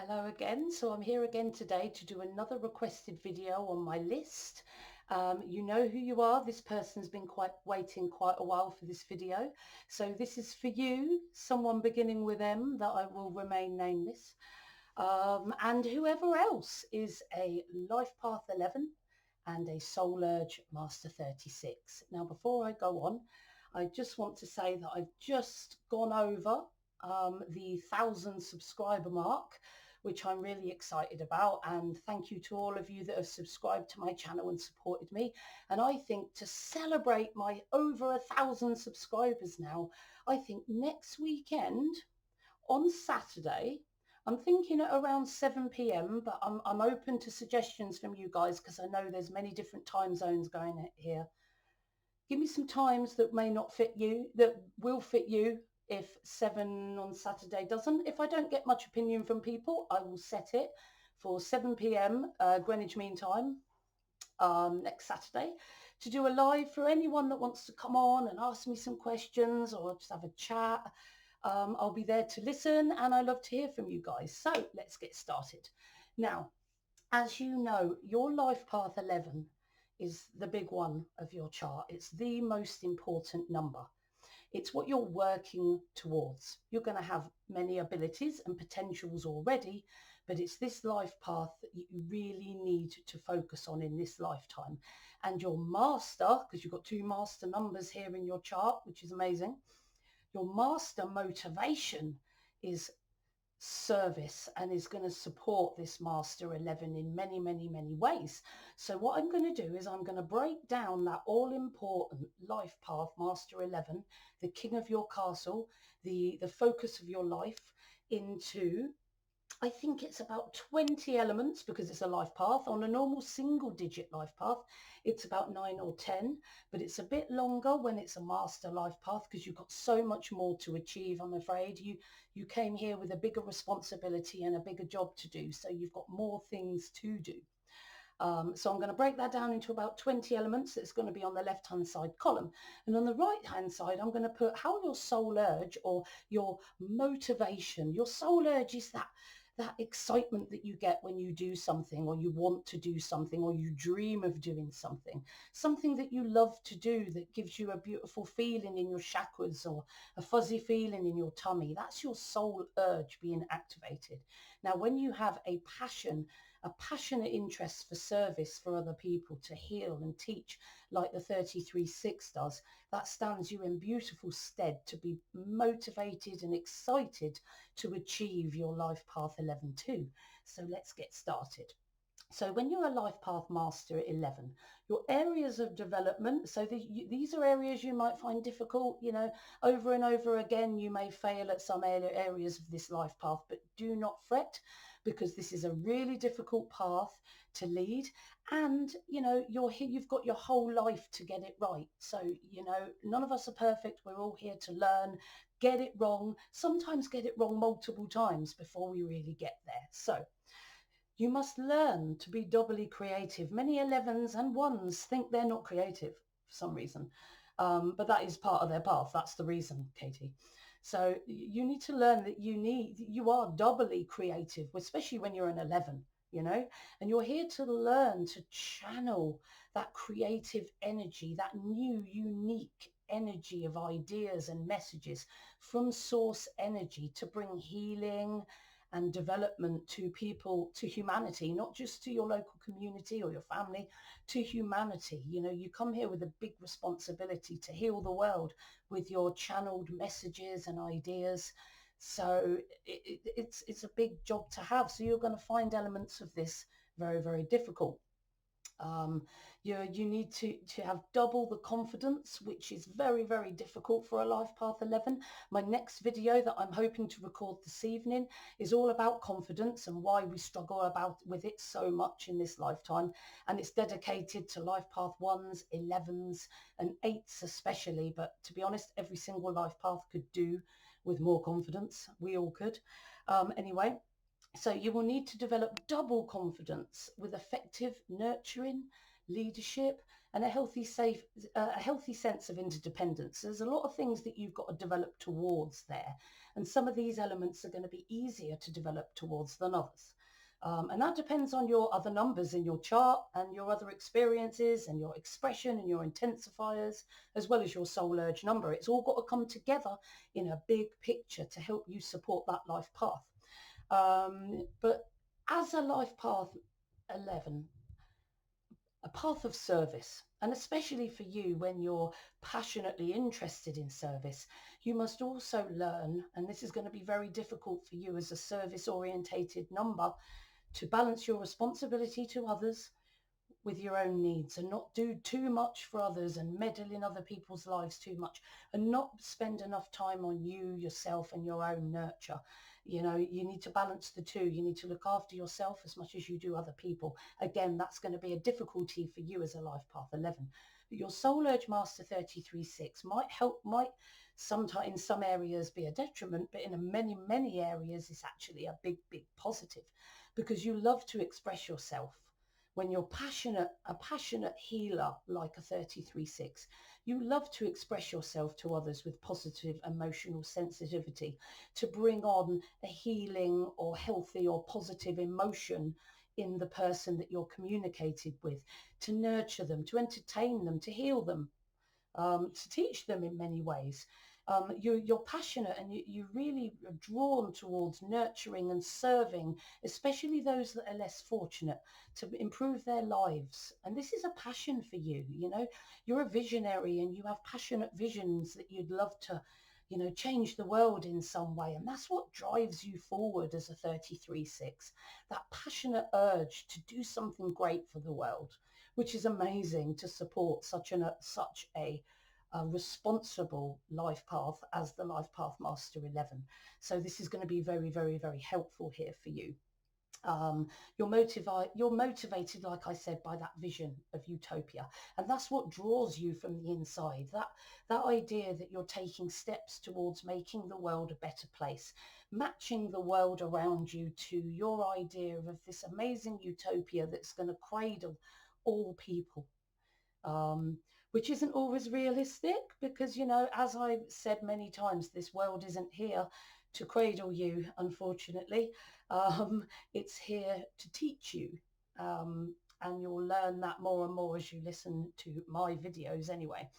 Hello again. So I'm here again today to do another requested video on my list. You know who you are. This person's been waiting quite a while for this video. So this is for you, someone beginning with M that I will remain nameless. And whoever else is a Life Path 11 and a Soul Urge Master 36. Now, before I go on, I just want to say that I've just gone over the 1,000 subscriber mark, which I'm really excited about, and thank you to all of you that have subscribed to my channel and supported me. And I think to celebrate my over 1,000 subscribers now, I think next weekend on Saturday, I'm thinking at around 7 p.m, but I'm open to suggestions from you guys because I know there's many different time zones going here. Give me some times that may not fit you, that will fit you if 7 on Saturday doesn't. If I don't get much opinion from people, I will set it for 7 p.m. Greenwich Mean Time next Saturday to do a live for anyone that wants to come on and ask me some questions or just have a chat. I'll be there to listen, and I love to hear from you guys. So let's get started. Now, as you know, your Life Path 11 is the big one of your chart. It's the most important number. It's what you're working towards. You're going to have many abilities and potentials already, but it's this life path that you really need to focus on in this lifetime. And your master, because you've got 2 master numbers here in your chart, which is amazing, your master motivation is service and is going to support this master 11 in many ways. So what I'm going to do is I'm going to break down that all important life path master 11, the king of your castle, the focus of your life, into, I think it's about 20 elements, because it's a life path. On a normal single digit life path, it's about 9 or 10, but it's a bit longer when it's a master life path because you've got so much more to achieve. I'm afraid you came here with a bigger responsibility and a bigger job to do, so you've got more things to do. So I'm going to break that down into about 20 elements. It's going to be on the left-hand side column. And on the right-hand side, I'm going to put how your soul urge, or your motivation, your soul urge is that excitement that you get when you do something, or you want to do something, or you dream of doing something that you love to do, that gives you a beautiful feeling in your chakras or a fuzzy feeling in your tummy. That's your soul urge being activated. Now, when you have a passionate interest for service for other people, to heal and teach like the 33-6 does, that stands you in beautiful stead to be motivated and excited to achieve your life path 11 too. So let's get started. So when you're a life path master at 11, your areas of development, so these are areas you might find difficult, over and over again. You may fail at some areas of this life path, but do not fret, because this is a really difficult path to lead. And, you're here, you've got your whole life to get it right. So, none of us are perfect. We're all here to learn, get it wrong, sometimes get it wrong multiple times before we really get there. So you must learn to be doubly creative. Many 11s and 1s think they're not creative for some reason, but that is part of their path. That's the reason, Katie. So you need to learn that you are doubly creative, especially when you're an 11, and you're here to learn to channel that creative energy, that new, unique energy of ideas and messages from source energy, to bring healing and development to people, to humanity, not just to your local community or your family, to humanity. You come here with a big responsibility to heal the world with your channeled messages and ideas. So it's a big job to have. So you're going to find elements of this very difficult. You need to have double the confidence, which is very difficult for a life path 11. My next video that I'm hoping to record this evening is all about confidence and why we struggle with it so much in this lifetime, and it's dedicated to life path 1s, 11s and 8s especially. But to be honest, every single life path could do with more confidence. We all could. Anyway, so you will need to develop double confidence with effective nurturing, leadership, and a healthy sense of interdependence. There's a lot of things that you've got to develop towards there. And some of these elements are going to be easier to develop towards than others. And that depends on your other numbers in your chart and your other experiences and your expression and your intensifiers, as well as your soul urge number. It's all got to come together in a big picture to help you support that life path. But as a life path 11, a path of service, and especially for you when you're passionately interested in service, you must also learn, and this is going to be very difficult for you as a service orientated number, to balance your responsibility to others with your own needs, and not do too much for others and meddle in other people's lives too much, and not spend enough time on you, yourself, and your own nurture. You know, you need to balance the two. You need to look after yourself as much as you do other people. Again, that's going to be a difficulty for you as a life path 11. But your soul urge master 33/6 might help, might sometimes in some areas be a detriment, but in many areas it's actually a big positive, because you love to express yourself. When you're a passionate healer like a 33/6, you love to express yourself to others with positive emotional sensitivity, to bring on a healing or healthy or positive emotion in the person that you're communicated with, to nurture them, to entertain them, to heal them, to teach them in many ways. You're passionate, and you really are drawn towards nurturing and serving, especially those that are less fortunate, to improve their lives. And this is a passion for you. You know, you're a visionary and you have passionate visions that you'd love to, you know, change the world in some way. And that's what drives you forward as a 33/6, that passionate urge to do something great for the world, which is amazing to support such a responsible life path as the life path master 11. So this is going to be very helpful here for you. You're motivated, like I said, by that vision of utopia, and that's what draws you from the inside, that idea that you're taking steps towards making the world a better place, matching the world around you to your idea of this amazing utopia that's going to cradle all people, which isn't always realistic, because, you know, as I've said many times, this world isn't here to cradle you, unfortunately. It's here to teach you. And you'll learn that more and more as you listen to my videos anyway.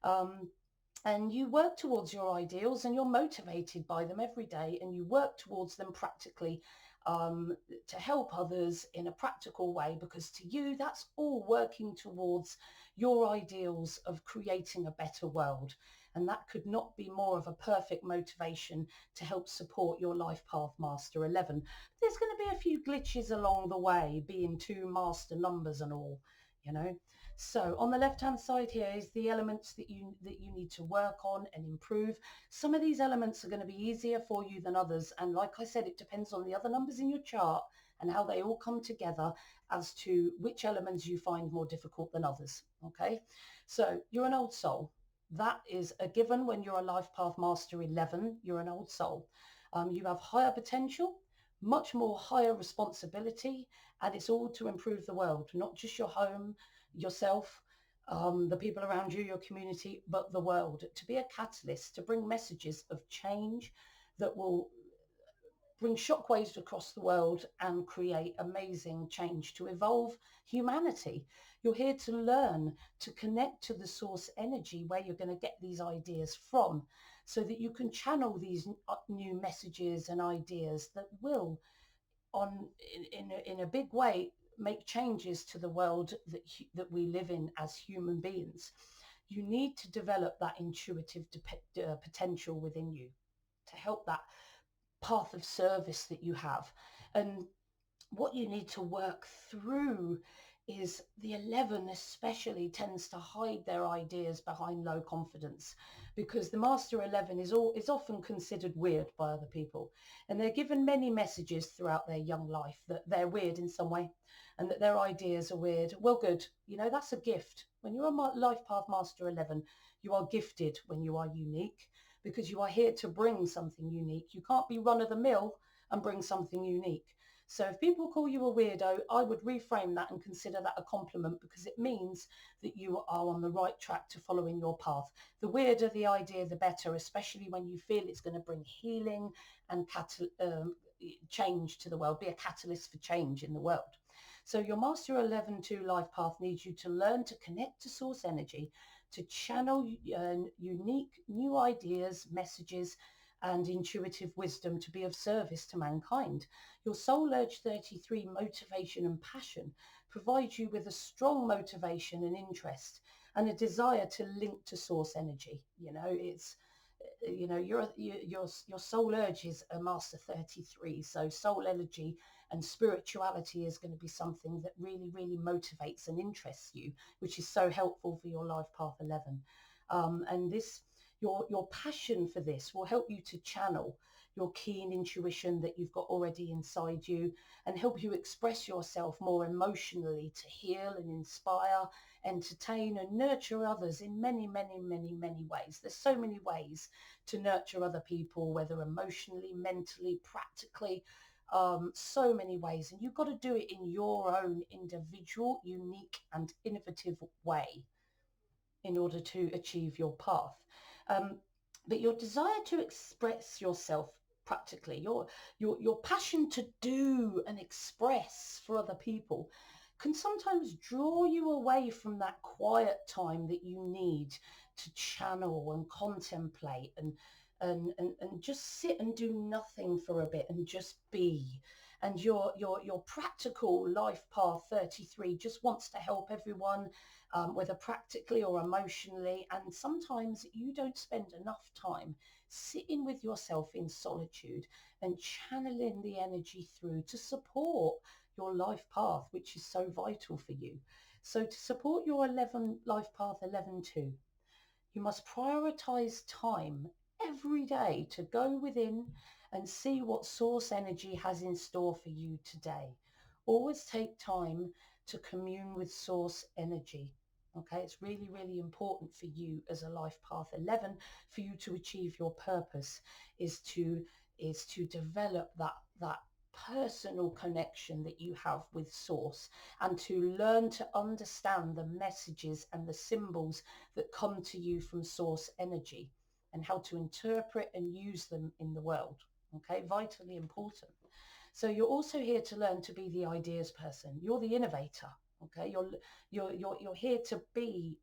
And you work towards your ideals, and you're motivated by them every day, and you work towards them practically, to help others in a practical way, because to you that's all working towards your ideals of creating a better world. And that could not be more of a perfect motivation to help support your life path master 11. There's going to be a few glitches along the way, being two master numbers and all, you know. So on the left hand side here is the elements that you need to work on and improve. Some of these elements are going to be easier for you than others, and like I said, it depends on the other numbers in your chart and how they all come together as to which elements you find more difficult than others. Okay, so you're an old soul. That is a given. When you're a life path master 11, you're an old soul. You have higher potential, much more higher responsibility, and it's all to improve the world, not just your home, yourself, the people around you, your community, but the world, to be a catalyst, to bring messages of change that will bring shockwaves across the world and create amazing change, to evolve humanity. You're here to learn, to connect to the source energy where you're going to get these ideas from, so that you can channel these new messages and ideas that will, in a big way, make changes to the world that we live in as human beings. You need to develop that intuitive potential within you to help that path of service that you have. And what you need to work through is the 11 especially tends to hide their ideas behind low confidence, because the master 11 is often considered weird by other people, and they're given many messages throughout their young life that they're weird in some way and that their ideas are weird. Well, good, you know, that's a gift. When you're a life path master 11, you are gifted when you are unique, because you are here to bring something unique. You can't be run of the mill and bring something unique. So if people call you a weirdo, I would reframe that and consider that a compliment, because it means that you are on the right track to following your path. The weirder the idea, the better, especially when you feel it's going to bring healing and change to the world, be a catalyst for change in the world. So your Master 11.2 life path needs you to learn to connect to source energy, to channel unique new ideas, messages, and intuitive wisdom to be of service to mankind. Your Soul Urge 33 motivation and passion provides you with a strong motivation and interest and a desire to link to source energy. Your soul urge is a Master 33, so soul energy and spirituality is going to be something that really, really motivates and interests you, which is so helpful for your life path 11. And this, your passion for this will help you to channel your keen intuition that you've got already inside you, and help you express yourself more emotionally to heal and inspire, entertain and nurture others in many, many, many, many ways. There's so many ways to nurture other people, whether emotionally, mentally, practically, so many ways. And you've got to do it in your own individual, unique and innovative way in order to achieve your path. But your desire to express yourself practically, your passion to do and express for other people, can sometimes draw you away from that quiet time that you need to channel and contemplate and just sit and do nothing for a bit and just be. And your practical life path 33 just wants to help everyone, whether practically or emotionally. And sometimes you don't spend enough time sitting with yourself in solitude and channeling the energy through to support your life path, which is so vital for you. So to support your 11 life path 11.2, you must prioritize time every day to go within and see what source energy has in store for you today. Always take time to commune with source energy. Okay, it's really, really important for you as a life path 11, for you to achieve your purpose, is to develop that personal connection that you have with source, and to learn to understand the messages and the symbols that come to you from source energy, and how to interpret and use them in the world. Okay, vitally important. So you're also here to learn to be the ideas person. You're the innovator. Okay, you're here to be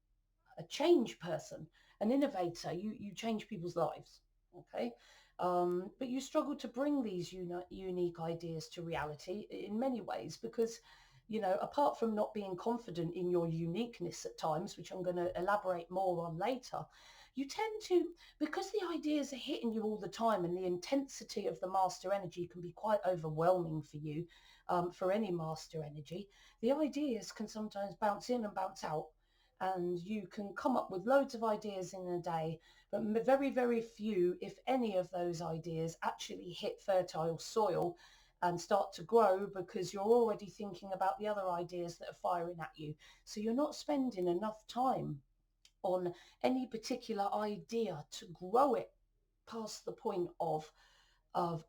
a change person, an innovator. You change people's lives. Okay, but you struggle to bring these unique ideas to reality in many ways, because apart from not being confident in your uniqueness at times, which I'm going to elaborate more on later, you tend to, because the ideas are hitting you all the time and the intensity of the master energy can be quite overwhelming for you, for any master energy, the ideas can sometimes bounce in and bounce out, and you can come up with loads of ideas in a day, but very, very few, if any, of those ideas actually hit fertile soil and start to grow, because you're already thinking about the other ideas that are firing at you. So you're not spending enough time on any particular idea to grow it past the point of of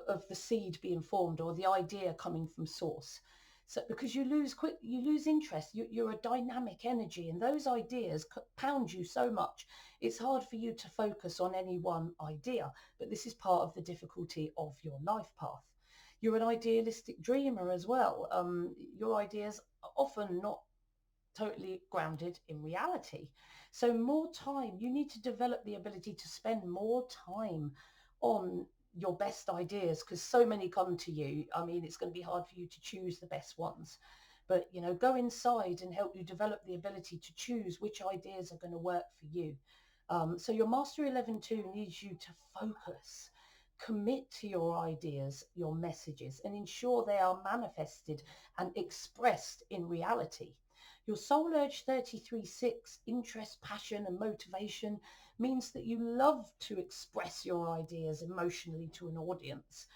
of the seed being formed, or the idea coming from source. So because you lose interest. You're a dynamic energy, and those ideas pound you so much, it's hard for you to focus on any one idea. But this is part of the difficulty of your life path. You're an idealistic dreamer as well. Your ideas are often not totally grounded in reality. So more time, you need to develop the ability to spend more time on your best ideas, because so many come to you. I mean, it's going to be hard for you to choose the best ones, but go inside and help you develop the ability to choose which ideas are going to work for you. So your Master 11.2 needs you to focus, commit to your ideas, your messages, and ensure they are manifested and expressed in reality. Your Soul Urge 33.6, interest, passion and motivation, means that you love to express your ideas emotionally to an audience.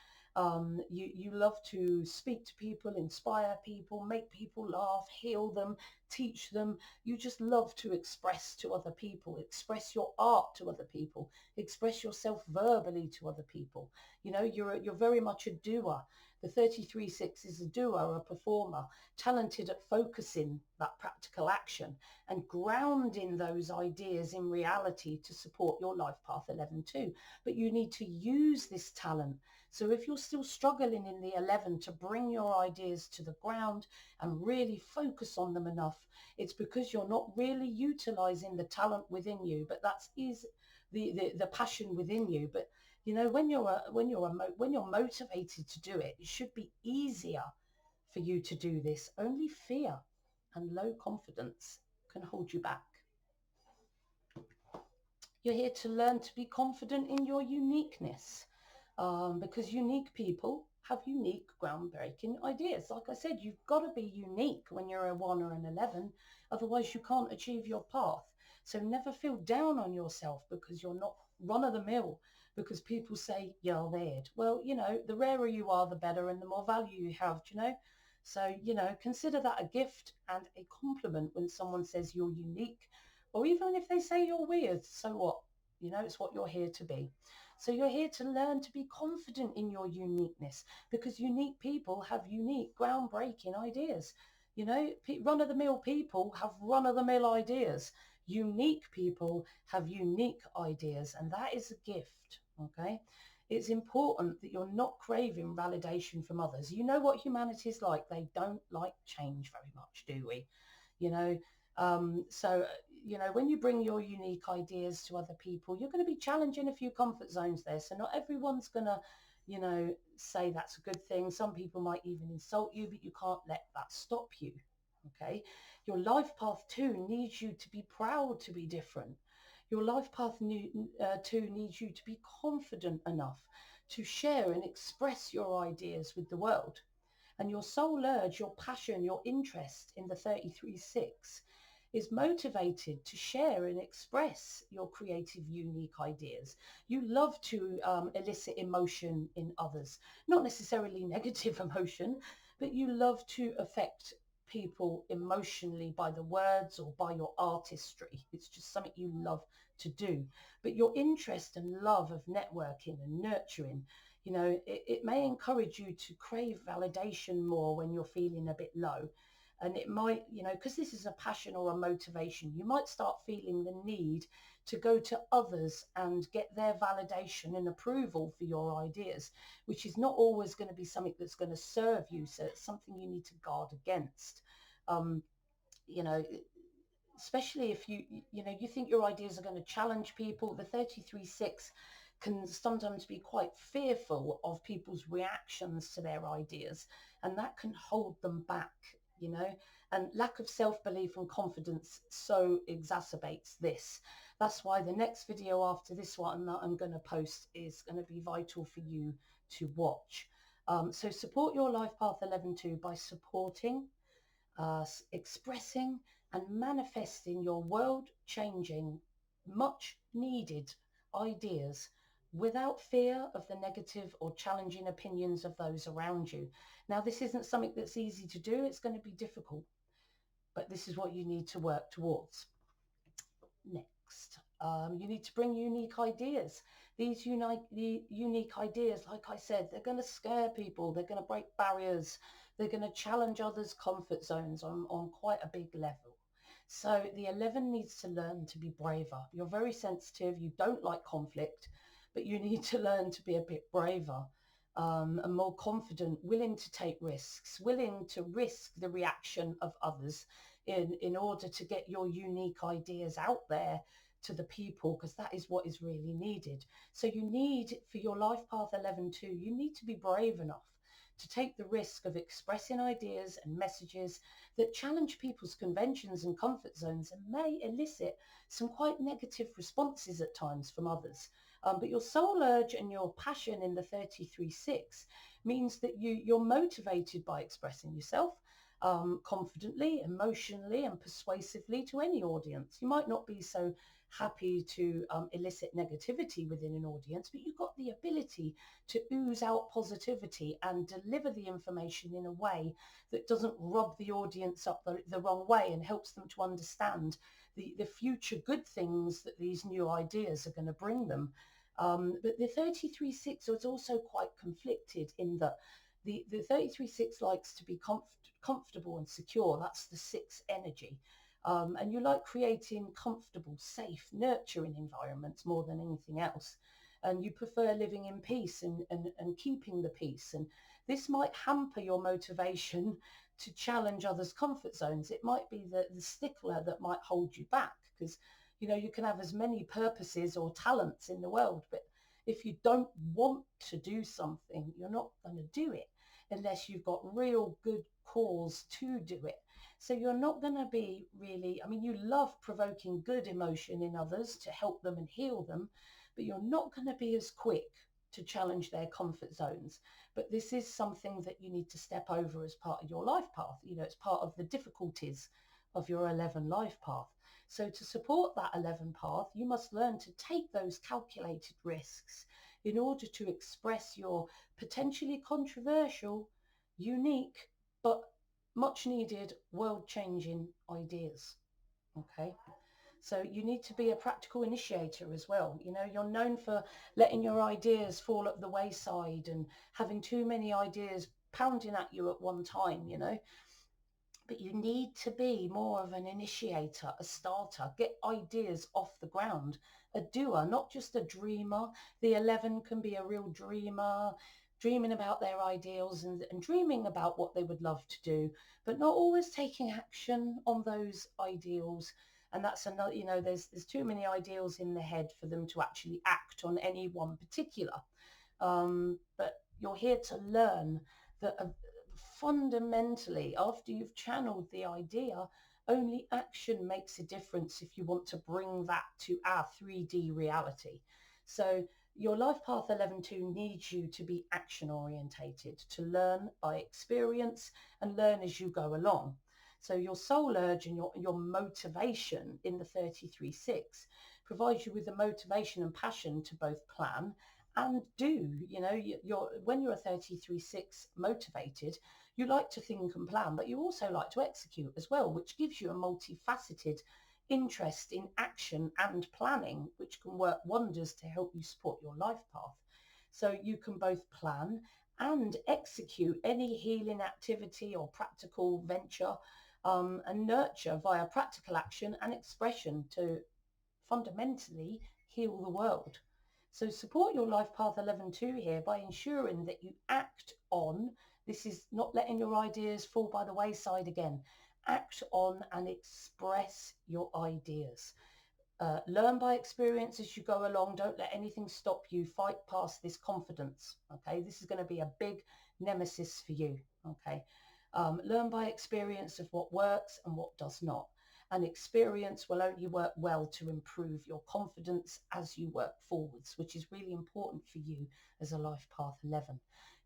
You love to speak to people, inspire people, make people laugh, heal them, teach them. You just love to express to other people, express your art to other people, express yourself verbally to other people. You know, you're very much a doer. The 33-6 is a doer, a performer, talented at focusing that practical action and grounding those ideas in reality to support your life path 11-2. But you need to use this talent. So if you're still struggling in the 11 to bring your ideas to the ground and really focus on them enough, it's because you're not really utilizing the talent within you, but that is the passion within you. But you know, when you're motivated to do it, it should be easier for you to do this. Only fear and low confidence can hold you back. You're here to learn to be confident in your uniqueness, because unique people have unique, groundbreaking ideas. Like I said, you've got to be unique when you're a 1 or an 11, otherwise you can't achieve your path. So never feel down on yourself because you're not run of the mill, because people say you're weird. Well, you know, the rarer you are, the better, and the more value you have, do you know? So, you know, consider that a gift and a compliment when someone says you're unique, or even if they say you're weird. So what? You know, it's what you're here to be. So you're here to learn to be confident in your uniqueness, because unique people have unique, groundbreaking ideas. You know, run-of-the-mill people have run-of-the-mill ideas. Unique people have unique ideas, and that is a gift, okay? It's important that you're not craving validation from others. You know what humanity is like. They don't like change very much, do we? You know, so, you know, when you bring your unique ideas to other people, you're going to be challenging a few comfort zones there. So not everyone's going to, you know, say that's a good thing. Some people might even insult you, but you can't let that stop you. Okay. Your life path 2 needs you to be proud to be different. Your life path 2 needs you to be confident enough to share and express your ideas with the world. And your soul urge, your passion, your interest in the 33-6 is motivated to share and express your creative, unique ideas. You love to elicit emotion in others, not necessarily negative emotion, but you love to affect people emotionally by the words or by your artistry. It's just something you love to do. But your interest and love of networking and nurturing, you know, it may encourage you to crave validation more when you're feeling a bit low. And it might, you know, because this is a passion or a motivation, you might start feeling the need to go to others and get their validation and approval for your ideas, which is not always going to be something that's going to serve you. So it's something you need to guard against. You know, especially if you know, you think your ideas are going to challenge people. The 33-6 can sometimes be quite fearful of people's reactions to their ideas, and that can hold them back, you know, and lack of self-belief and confidence so exacerbates this. That's why the next video after this one that I'm going to post is going to be vital for you to watch. So support your life path 11-2 by supporting, expressing and manifesting your world-changing, much-needed ideas without fear of the negative or challenging opinions of those around you. Now, this isn't something that's easy to do. It's going to be difficult, but this is what you need to work towards. Next, you need to bring unique ideas. These unique ideas, like I said, they're going to scare people. They're going to break barriers. They're going to challenge others' comfort zones on quite a big level. So the 11 needs to learn to be braver. You're very sensitive. You don't like conflict, but you need to learn to be a bit braver, and more confident, willing to take risks, willing to risk the reaction of others in order to get your unique ideas out there to the people, because that is what is really needed. So you need, for your life path 11-2, you need to be brave enough to take the risk of expressing ideas and messages that challenge people's conventions and comfort zones and may elicit some quite negative responses at times from others. But your soul urge and your passion in the 33-6 means that you're motivated by expressing yourself, confidently, emotionally, and persuasively to any audience. You might not be so happy to elicit negativity within an audience, but you've got the ability to ooze out positivity and deliver the information in a way that doesn't rub the audience up the wrong way and helps them to understand the future good things that these new ideas are going to bring them. But the 33-6 is also quite conflicted in that the 33-6 likes to be comfortable and secure. That's the 6 energy. And you like creating comfortable, safe, nurturing environments more than anything else. And you prefer living in peace and keeping the peace. And this might hamper your motivation to challenge others' comfort zones. It might be the stickler that might hold you back, because you can have as many purposes or talents in the world, but if you don't want to do something, you're not going to do it unless you've got real good cause to do it. So you're not going to be really, you love provoking good emotion in others to help them and heal them, but you're not going to be as quick to challenge their comfort zones. But this is something that you need to step over as part of your life path. It's part of the difficulties of your 11 life path. So to support that 11 path, you must learn to take those calculated risks in order to express your potentially controversial, unique, but much needed world-changing ideas. Okay. So you need to be a practical initiator as well. You're known for letting your ideas fall at the wayside and having too many ideas pounding at you at one time, but you need to be more of an initiator, a starter, get ideas off the ground, a doer, not just a dreamer. The 11 can be a real dreamer, dreaming about their ideals and dreaming about what they would love to do, but not always taking action on those ideals. And that's another, there's too many ideals in the head for them to actually act on any one particular. But you're here to learn that fundamentally, after you've channeled the idea, only action makes a difference if you want to bring that to our 3D reality. So your life path 11-2 needs you to be action orientated, to learn by experience and learn as you go along. So your soul urge and your motivation in the 33-6 provides you with the motivation and passion to both plan and do. When you're a 33-6 motivated, you like to think and plan, but you also like to execute as well, which gives you a multifaceted interest in action and planning, which can work wonders to help you support your life path. So you can both plan and execute any healing activity or practical venture, and nurture via practical action and expression to fundamentally heal the world. So support your life path 11-2 here by ensuring that you act on, this is not letting your ideas fall by the wayside again, act on and express your ideas. Learn by experience as you go along. Don't let anything stop you. Fight past this confidence. Okay, this is going to be a big nemesis for you. Okay, learn by experience of what works and what does not. And experience will only work well to improve your confidence as you work forwards, which is really important for you as a life path 11.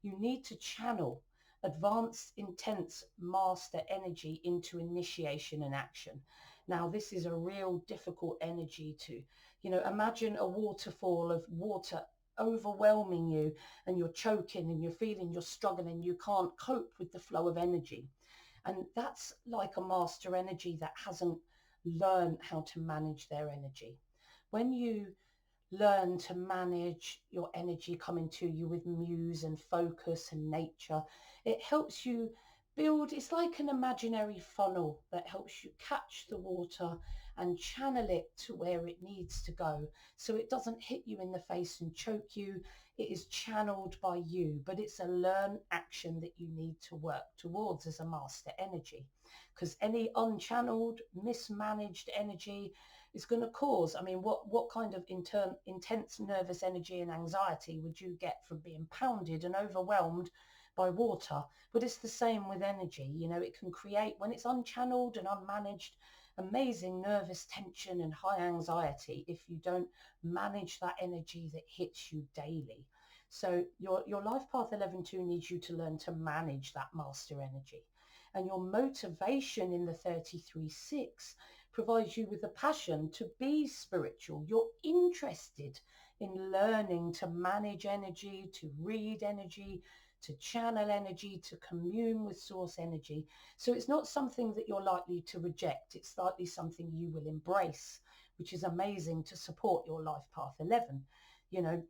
You need to channel advanced, intense master energy into initiation and action. Now, this is a real difficult energy to, imagine a waterfall of water overwhelming you and you're choking and you're feeling you're struggling, you can't cope with the flow of energy. And that's like a master energy that hasn't learned how to manage their energy. When you learn to manage your energy coming to you with muse and focus and nature, it helps you build, it's like an imaginary funnel that helps you catch the water and channel it to where it needs to go, so it doesn't hit you in the face and choke you. It is channeled by you, but it's a learned action that you need to work towards as a master energy, because any unchanneled, mismanaged energy is going to cause, what kind of intense nervous energy and anxiety would you get from being pounded and overwhelmed by water? But it's the same with energy. It can create, when it's unchanneled and unmanaged, amazing nervous tension and high anxiety if you don't manage that energy that hits you daily. So your life path 11-2 needs you to learn to manage that master energy. And your motivation in the 33-6 provides you with a passion to be spiritual. You're interested in learning to manage energy, to read energy, to channel energy, to commune with source energy. So it's not something that you're likely to reject. It's likely something you will embrace, which is amazing to support your life path 11. You know,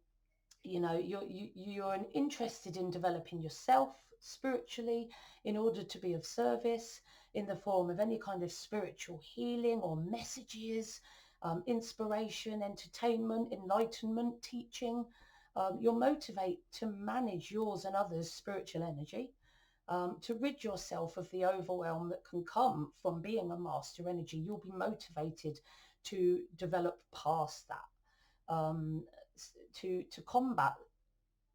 you're interested in developing yourself spiritually in order to be of service in the form of any kind of spiritual healing or messages, inspiration, entertainment, enlightenment, teaching. You're motivated to manage yours and others' spiritual energy, to rid yourself of the overwhelm that can come from being a master energy. You'll be motivated to develop past that, to combat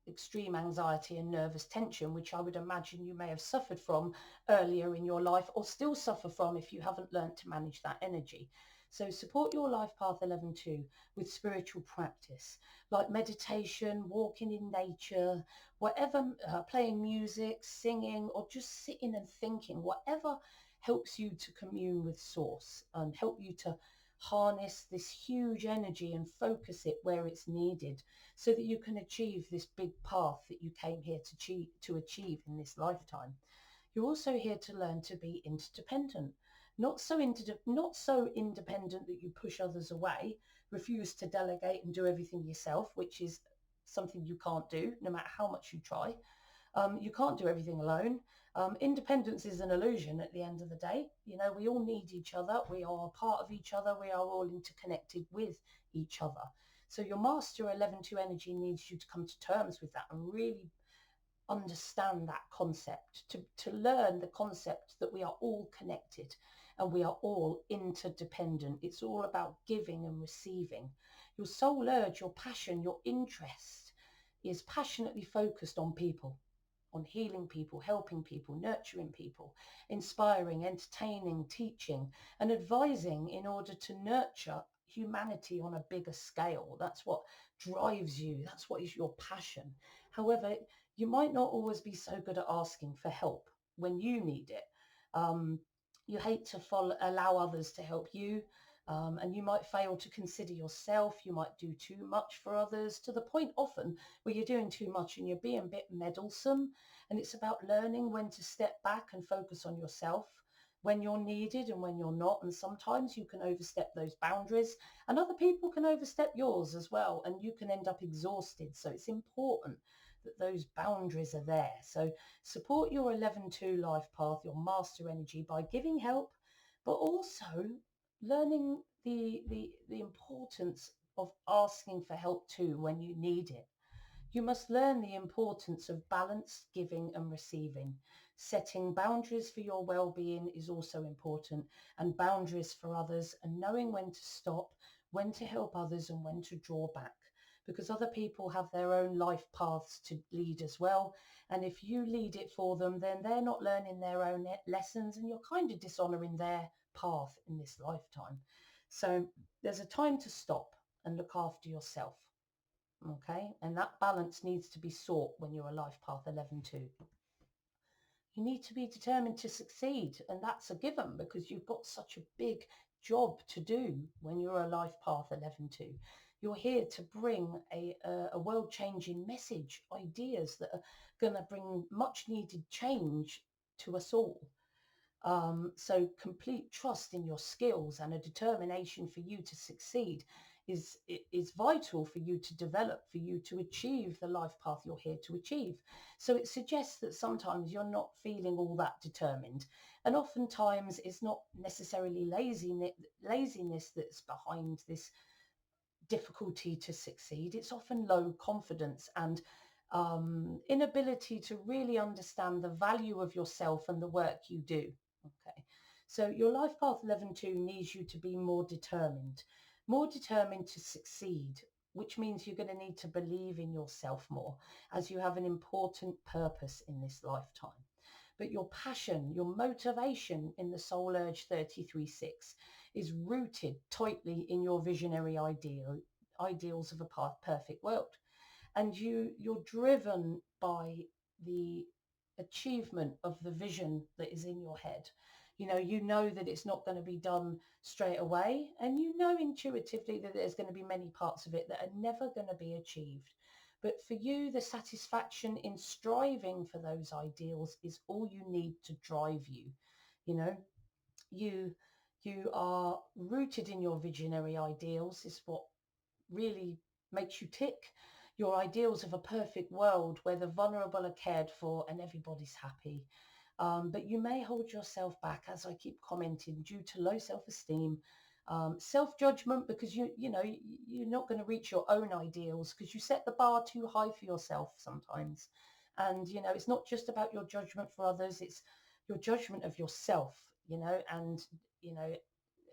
extreme anxiety and nervous tension, which I would imagine you may have suffered from earlier in your life, or still suffer from if you haven't learned to manage that energy. So support your life path 11-2 with spiritual practice like meditation, walking in nature, whatever, playing music, singing, or just sitting and thinking, whatever helps you to commune with source and help you to harness this huge energy and focus it where it's needed, so that you can achieve this big path that you came here to achieve in this lifetime. You're also here to learn to be interdependent, not so independent that you push others away, refuse to delegate and do everything yourself, which is something you can't do no matter how much you try. You can't do everything alone. Independence is an illusion at the end of the day. You know, we all need each other. We are part of each other. We are all interconnected with each other. So your master 11-2 energy needs you to come to terms with that and really understand that concept, to learn the concept that we are all connected and we are all interdependent. It's all about giving and receiving. Your soul urge, your passion, your interest is passionately focused on people, on healing people, helping people, nurturing people, inspiring, entertaining, teaching, and advising in order to nurture humanity on a bigger scale. That's what drives you. That's what is your passion. However, you might not always be so good at asking for help when you need it. You hate to allow others to help you. And you might fail to consider yourself. You might do too much for others, to the point often where you're doing too much and you're being a bit meddlesome. And it's about learning when to step back and focus on yourself, when you're needed and when you're not. And sometimes you can overstep those boundaries and other people can overstep yours as well. And you can end up exhausted. So it's important that those boundaries are there. So support your 11-2 life path, your master energy, by giving help, but also learning the importance of asking for help too when you need it. You must learn the importance of balanced giving and receiving. Setting boundaries for your well-being is also important, and boundaries for others, and knowing when to stop, when to help others, and when to draw back, because other people have their own life paths to lead as well. And if you lead it for them, then they're not learning their own lessons, and you're kind of dishonoring their path in this lifetime. So there's a time to stop and look after yourself. Okay, and that balance needs to be sought when you're a life path 11-2. You need to be determined to succeed, and that's a given because you've got such a big job to do when you're a life path 11-2. You're here to bring a world-changing message, ideas that are going to bring much needed change to us all. So complete trust in your skills and a determination for you to succeed is vital for you to develop, for you to achieve the life path you're here to achieve. So it suggests that sometimes you're not feeling all that determined. And oftentimes it's not necessarily laziness that's behind this difficulty to succeed. It's often low confidence and inability to really understand the value of yourself and the work you do. Okay, so your life path 11-2 needs you to be more determined to succeed, which means you're going to need to believe in yourself more, as you have an important purpose in this lifetime. But your passion, your motivation in the Soul Urge 33-6 is rooted tightly in your visionary ideals of a perfect world. And you're driven by the achievement of the vision that is in your head. You know that it's not going to be done straight away, and you know intuitively that there's going to be many parts of it that are never going to be achieved. But for you, the satisfaction in striving for those ideals is all you need to drive you. You know, you you are rooted in your visionary ideals is what really makes you tick. Your ideals of a perfect world where the vulnerable are cared for and everybody's happy. But you may hold yourself back, as I keep commenting, due to low self-esteem, self-judgment, because you're not going to reach your own ideals because you set the bar too high for yourself sometimes. And it's not just about your judgment for others; it's your judgment of yourself. And you know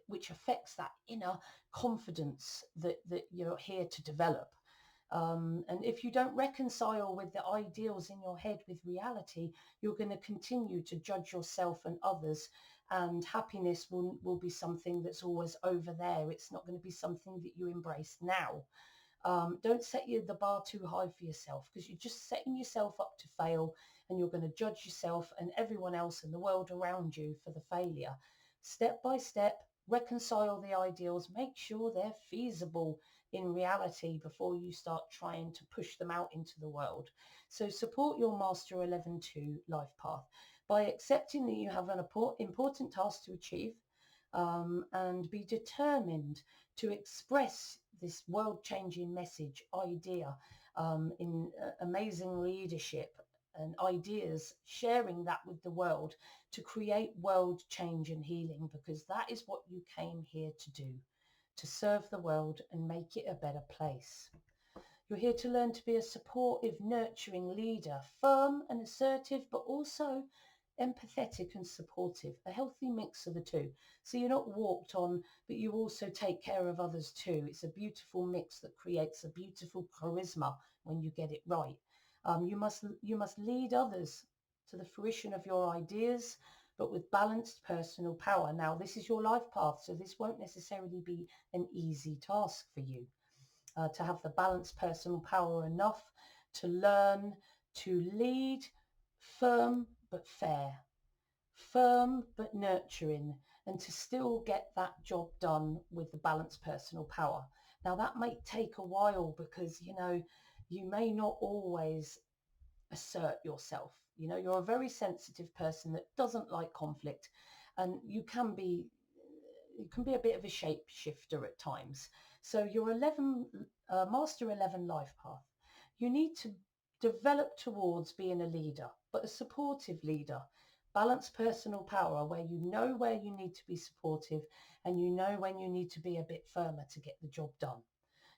which affects that inner confidence that you're here to develop. And if you don't reconcile with the ideals in your head with reality, you're going to continue to judge yourself and others. And happiness will be something that's always over there. It's not going to be something that you embrace now. Don't set the bar too high for yourself, because you're just setting yourself up to fail, and you're going to judge yourself and everyone else in the world around you for the failure. Step by step, reconcile the ideals, make sure they're feasible in reality before you start trying to push them out into the world. So support your Master 11.2 life path by accepting that you have an important task to achieve, and be determined to express this world-changing message, idea, in amazing leadership and ideas, sharing that with the world to create world change and healing, because that is what you came here to do, to serve the world and make it a better place. You're here to learn to be a supportive, nurturing leader, firm and assertive, but also empathetic and supportive, a healthy mix of the two. So you're not walked on, but you also take care of others too. It's a beautiful mix that creates a beautiful charisma when you get it right. You must lead others to the fruition of your ideas, but with balanced personal power. Now, this is your life path, so this won't necessarily be an easy task for you. To have the balanced personal power enough to learn to lead, firm but fair, firm but nurturing, and to still get that job done with the balanced personal power. Now, that may take a while, because you may not always assert yourself. You're a very sensitive person that doesn't like conflict, and you can be a bit of a shapeshifter at times. So your 11 Master 11 life path, you need to develop towards being a leader, but a supportive leader. Balanced personal power, where you know where you need to be supportive and you know when you need to be a bit firmer to get the job done.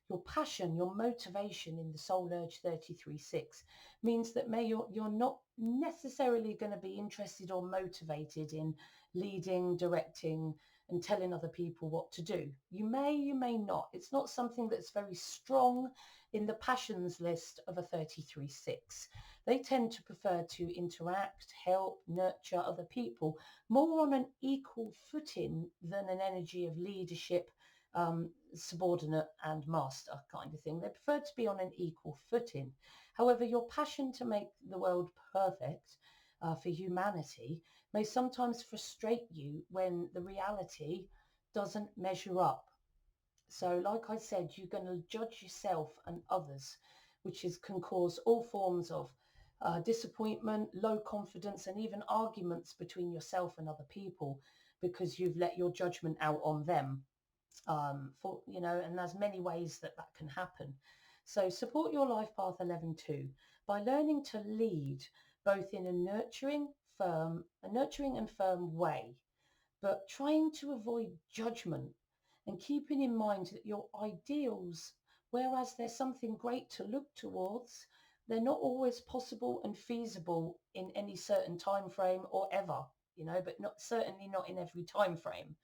Your passion, your motivation in the Soul Urge 33.6 means that you're not necessarily going to be interested or motivated in leading, directing, and telling other people what to do. You may not. It's not something that's very strong in the passions list of a 33.6. They tend to prefer to interact, help, nurture other people more on an equal footing than an energy of leadership, subordinate and master kind of thing. They prefer to be on an equal footing. However, your passion to make the world perfect, for humanity, may sometimes frustrate you when the reality doesn't measure up. So like I said, you're going to judge yourself and others, can cause all forms of disappointment, low confidence, and even arguments between yourself and other people, because you've let your judgment out on them. And there's many ways that can happen. So support your life path 11.2 by learning to lead both in a nurturing and firm way, but trying to avoid judgment and keeping in mind that your ideals, whereas they're something great to look towards, they're not always possible and feasible in any certain time frame or ever, but certainly not in every time frame,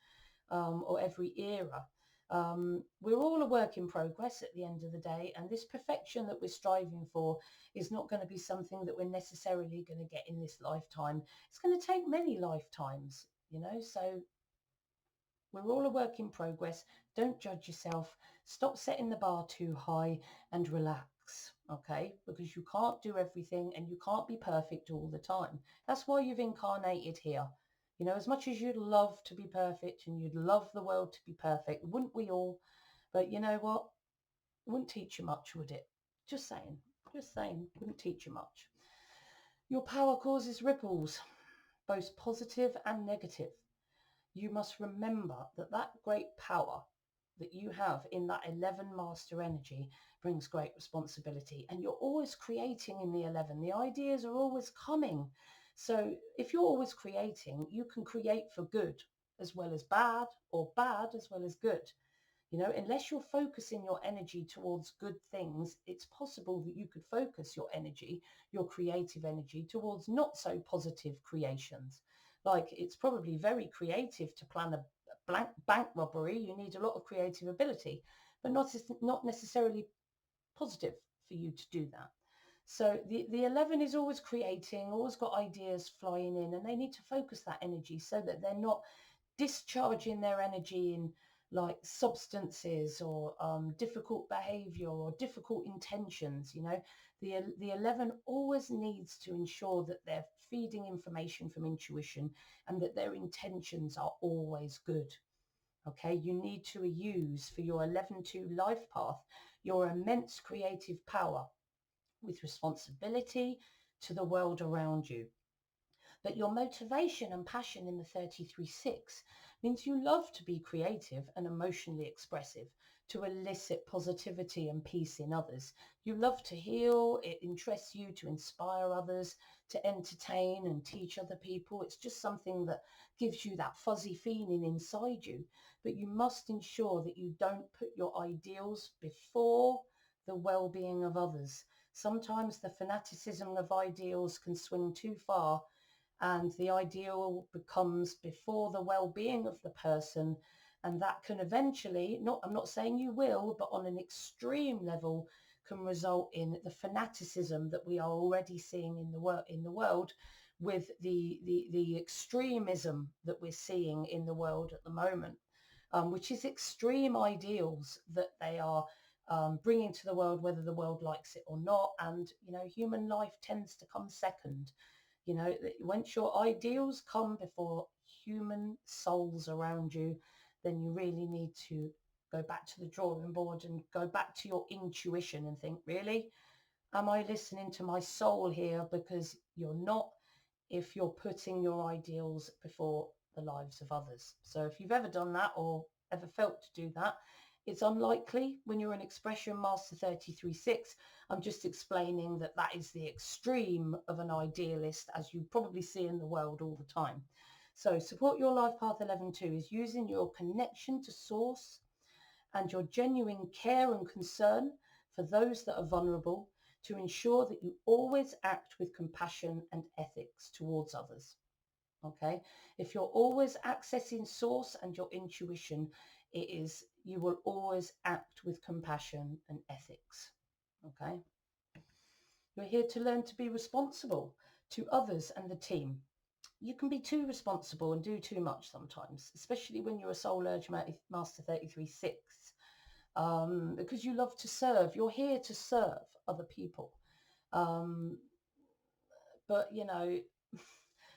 or every era. We're all a work in progress at the end of the day, and this perfection that we're striving for is not going to be something that we're necessarily going to get in this lifetime. It's going to take many lifetimes, so we're all a work in progress. Don't judge yourself. Stop setting the bar too high and relax. okay? Because you can't do everything and you can't be perfect all the time. That's why you've incarnated here. You know, as much as you'd love to be perfect and you'd love the world to be perfect, wouldn't we all? But you know what? It wouldn't teach you much, would it? Just saying. Just saying. Wouldn't teach you much. Your power causes ripples, both positive and negative. You must remember that that great power that you have in that 11 master energy brings great responsibility, and you're always creating in the 11. The ideas are always coming. So if you're always creating, you can create for good as well as bad, or bad as well as good. You know, unless you're focusing your energy towards good things, it's possible that you could focus your energy, your creative energy, towards not so positive creations. Like, it's probably very creative to plan a bank robbery. You need a lot of creative ability, but not necessarily positive for you to do that. So the 11 is always creating, always got ideas flying in, and they need to focus that energy so that they're not discharging their energy in like substances or difficult behavior or difficult intentions. You know, the 11 always needs to ensure that they're feeding information from intuition and that their intentions are always good. Okay, you need to use for your 11-2 life path your immense creative power with responsibility to the world around you. But your motivation and passion in the 33-6 means you love to be creative and emotionally expressive, to elicit positivity and peace in others. You love to heal. It interests you to inspire others, to entertain and teach other people. It's just something that gives you that fuzzy feeling inside you. But you must ensure that you don't put your ideals before the well-being of others. Sometimes the fanaticism of ideals can swing too far, and the ideal becomes before the well-being of the person, and that can eventually, I'm not saying you will, but on an extreme level, can result in the fanaticism that we are already seeing in the world, with the extremism that we're seeing in the world at the moment, which is extreme ideals that they are bringing to the world, whether the world likes it or not. And you know, human life tends to come second. You know, once your ideals come before human souls around you, then you really need to go back to the drawing board and go back to your intuition and think, really, am I listening to my soul here? Because you're not, if you're putting your ideals before the lives of others. So if you've ever done that or ever felt to do that, it's unlikely when you're an expression master 33-6. I'm just explaining that that is the extreme of an idealist, as you probably see in the world all the time. So support your life path 11-2 is using your connection to source and your genuine care and concern for those that are vulnerable to ensure that you always act with compassion and ethics towards others. Okay, if you're always accessing source and your intuition, you will always act with compassion and ethics. Okay, you're here to learn to be responsible to others and the team. You can be too responsible and do too much sometimes, especially when you're a soul urge master 33-6, because you love to serve. You're here to serve other people. Um, but you know,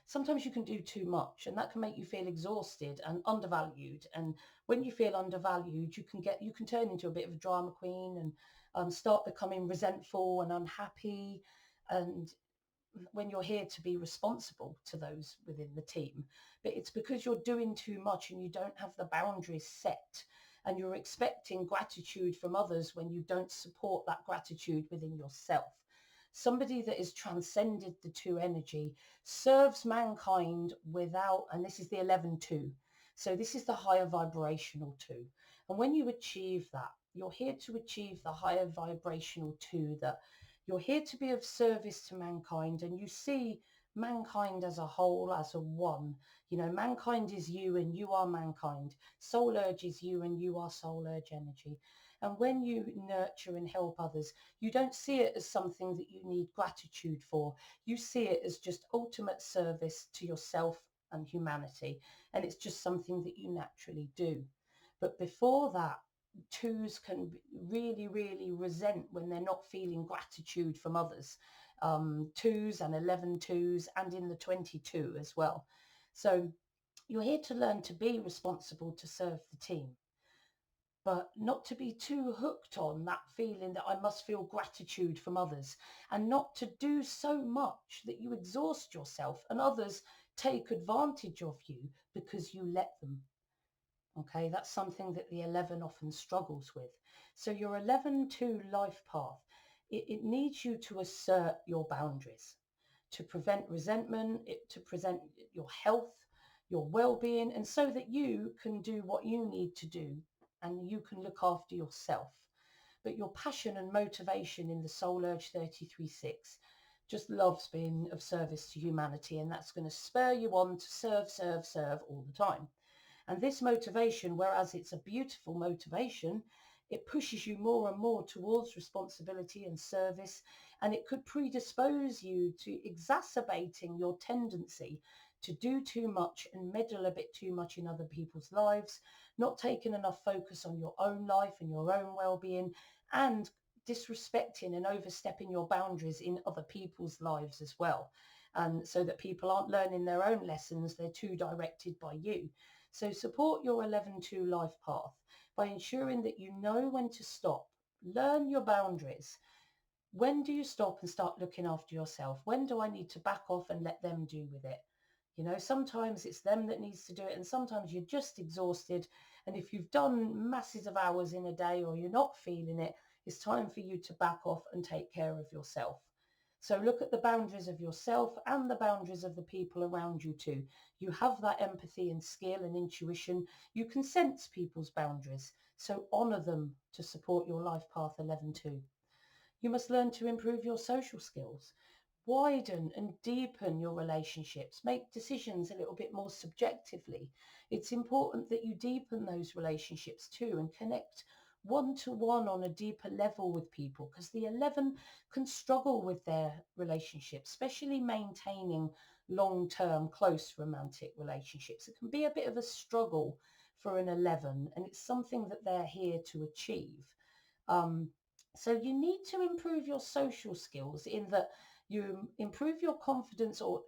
sometimes you can do too much, and that can make you feel exhausted and undervalued. And when you feel undervalued, you can turn into a bit of a drama queen and start becoming resentful and unhappy. And when you're here to be responsible to those within the team, but it's because you're doing too much and you don't have the boundaries set, and you're expecting gratitude from others when you don't support that gratitude within yourself. Somebody that is transcended the two energy serves mankind without, and this is the 11-2. So this is the higher vibrational 2. And when you achieve that, you're here to achieve the higher vibrational 2, that you're here to be of service to mankind, and you see mankind as a whole, as a one. You know, mankind is you and you are mankind. Soul urge is you and you are soul urge energy. And when you nurture and help others, you don't see it as something that you need gratitude for. You see it as just ultimate service to yourself and humanity. And it's just something that you naturally do. But before that, twos can really, really resent when they're not feeling gratitude from others. Twos and 11 twos, and in the 22 as well. So you're here to learn to be responsible to serve the team, but not to be too hooked on that feeling that I must feel gratitude from others, and not to do so much that you exhaust yourself and others take advantage of you because you let them. Okay, that's something that the 11 often struggles with. So your 11-2 life path, it needs you to assert your boundaries, to prevent resentment, to present your health, your well-being, and so that you can do what you need to do and you can look after yourself. But your passion and motivation in the Soul Urge 33-6 just loves being of service to humanity, and that's going to spur you on to serve, serve, serve all the time. And this motivation, whereas it's a beautiful motivation, it pushes you more and more towards responsibility and service, and it could predispose you to exacerbating your tendency to do too much and meddle a bit too much in other people's lives, not taking enough focus on your own life and your own well-being, and disrespecting and overstepping your boundaries in other people's lives as well. And so that people aren't learning their own lessons, they're too directed by you. So support your 11-2 life path by ensuring that you know when to stop. Learn your boundaries. When do you stop and start looking after yourself? When do I need to back off and let them do with it? You know, sometimes it's them that needs to do it, and sometimes you're just exhausted. And if you've done masses of hours in a day or you're not feeling it, it's time for you to back off and take care of yourself. So look at the boundaries of yourself and the boundaries of the people around you too. You have that empathy and skill and intuition. You can sense people's boundaries. So honour them to support your life path 11-2. You must learn to improve your social skills. Widen and deepen your relationships. Make decisions a little bit more subjectively. It's important that you deepen those relationships too and connect one-to-one on a deeper level with people, because the 11 can struggle with their relationships, especially maintaining long-term close romantic relationships. It can be a bit of a struggle for an 11, and it's something that they're here to achieve. So you need to improve your social skills in that you improve your confidence, or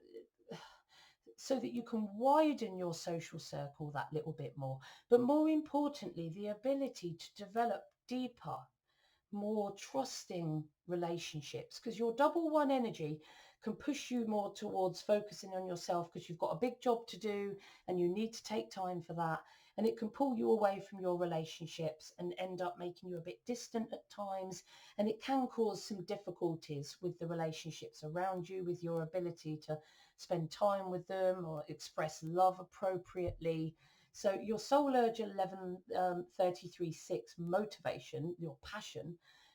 so that you can widen your social circle that little bit more. But more importantly, the ability to develop deeper, more trusting relationships, because your double one energy can push you more towards focusing on yourself because you've got a big job to do and you need to take time for that, and it can pull you away from your relationships and end up making you a bit distant at times, and it can cause some difficulties with the relationships around you, with your ability to spend time with them or express love appropriately. So your Soul Urge 11 33-6 motivation, your passion,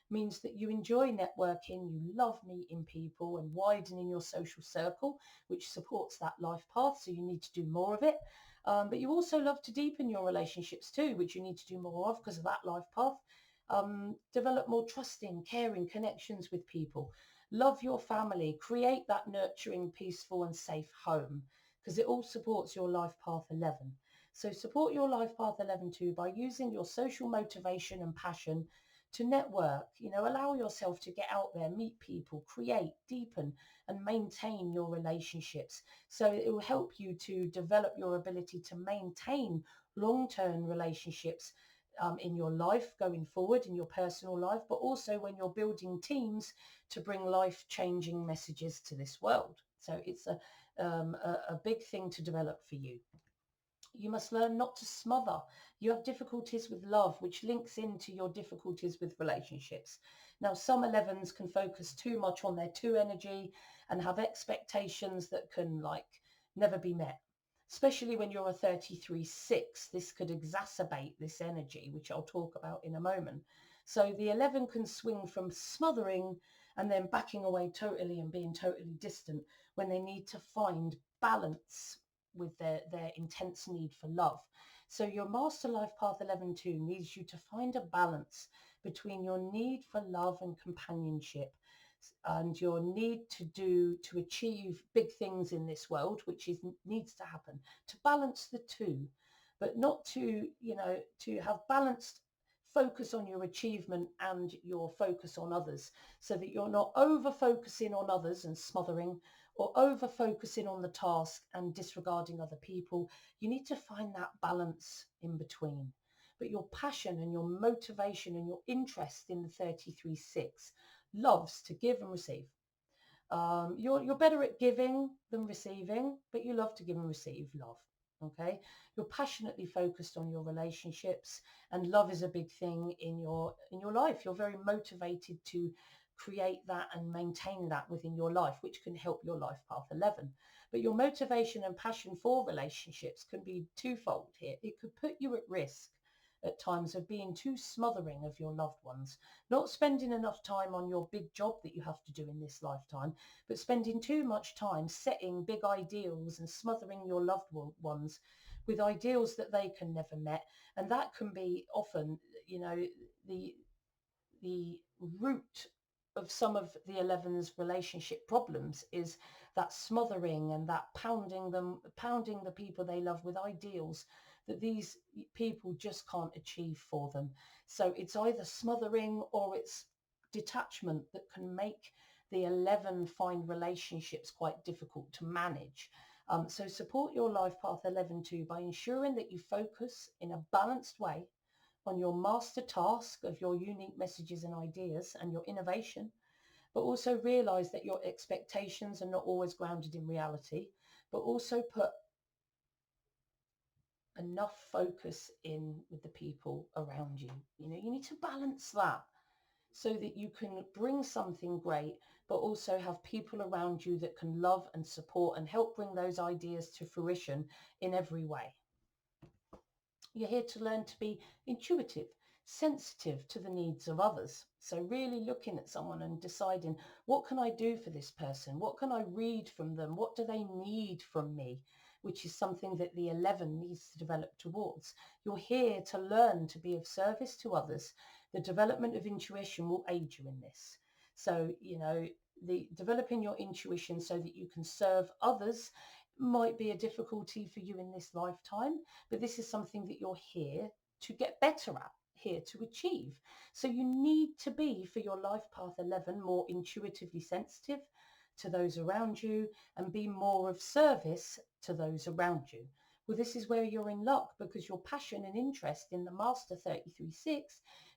means that you enjoy networking, you love meeting people and widening your social circle, which supports that life path. So you need to do more of it. But you also love to deepen your relationships too, which you need to do more of because of that life path. Develop more trusting, caring connections with people. Love your family. Create that nurturing, peaceful and safe home, because it all supports your life path 11. So support your life path 11 too by using your social motivation and passion to network. You know, allow yourself to get out there, meet people, create, deepen and maintain your relationships. So it will help you to develop your ability to maintain long-term relationships in your life going forward, in your personal life, but also when you're building teams to bring life-changing messages to this world. So it's a big thing to develop for you. You must learn not to smother. You have difficulties with love, which links into your difficulties with relationships. Now, some 11s can focus too much on their 2 energy and have expectations that can never be met. Especially when you're a 33-6, this could exacerbate this energy, which I'll talk about in a moment. So the 11 can swing from smothering and then backing away totally and being totally distant when they need to find balance with their intense need for love. So your master life path 11-2 needs you to find a balance between your need for love and companionship and your need to achieve big things in this world, which needs to happen, to balance the two, but not to, to have balanced focus on your achievement and your focus on others, so that you're not over focusing on others and smothering, or over focusing on the task and disregarding other people. You need to find that balance in between. But your passion and your motivation and your interest in the 33-6 loves to give and receive. You're better at giving than receiving, but you love to give and receive love. Okay, you're passionately focused on your relationships, and love is a big thing in your life. You're very motivated to create that and maintain that within your life, which can help your life path 11. But your motivation and passion for relationships can be twofold here. It could put you at risk at times of being too smothering of your loved ones, not spending enough time on your big job that you have to do in this lifetime, but spending too much time setting big ideals and smothering your loved ones with ideals that they can never met. And that can be often, you know, the root of some of the 11's relationship problems is that smothering and that pounding the people they love with ideals that these people just can't achieve for them. So it's either smothering or it's detachment that can make the 11 find relationships quite difficult to manage. So support your life path 11 too by ensuring that you focus in a balanced way on your master task of your unique messages and ideas and your innovation, but also realize that your expectations are not always grounded in reality, but also put enough focus in with the people around you. You know, you need to balance that so that you can bring something great, but also have people around you that can love and support and help bring those ideas to fruition in every way. You're here to learn to be intuitive, sensitive to the needs of others. So really looking at someone and deciding, what can I do for this person? What can I read from them? What do they need from me? Which is something that the 11 needs to develop towards. You're here to learn to be of service to others. The development of intuition will aid you in this. So, you know, the developing your intuition so that you can serve others might be a difficulty for you in this lifetime, but this is something that you're here to get better at, here to achieve. So you need to be, for your life path 11, more intuitively sensitive to those around you and be more of service to those around you. Well, this is where you're in luck, because your passion and interest in the Master 33-6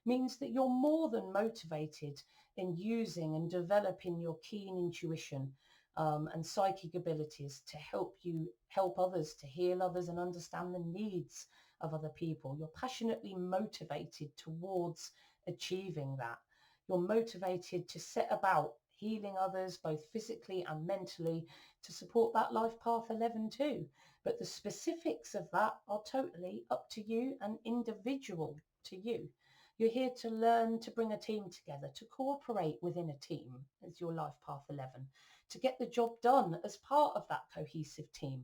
means that you're more than motivated in using and developing your keen intuition and psychic abilities to help others, to heal others and understand the needs of other people. You're passionately motivated towards achieving that. You're motivated to set about healing others, both physically and mentally, to support that life path 11 too. But the specifics of that are totally up to you and individual to you. You're here to learn to bring a team together, to cooperate within a team as your life path 11, to get the job done as part of that cohesive team.